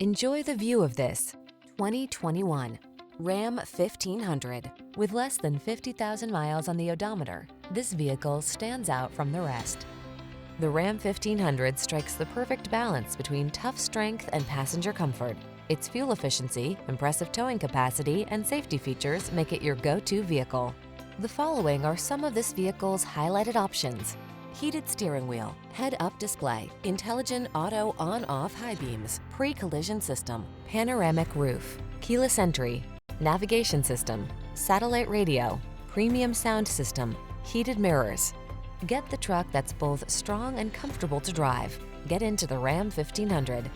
Enjoy the view of this 2021 Ram 1500. With less than 50,000 miles on the odometer, this vehicle stands out from the rest. The Ram 1500 strikes the perfect balance between tough strength and passenger comfort. Its fuel efficiency, impressive towing capacity, and safety features make it your go-to vehicle. The following are some of this vehicle's highlighted options: heated steering wheel, head-up display, intelligent auto on-off high beams, pre-collision system, panoramic roof, keyless entry, navigation system, satellite radio, premium sound system, heated mirrors. Get the truck that's both strong and comfortable to drive. Get into the Ram 1500.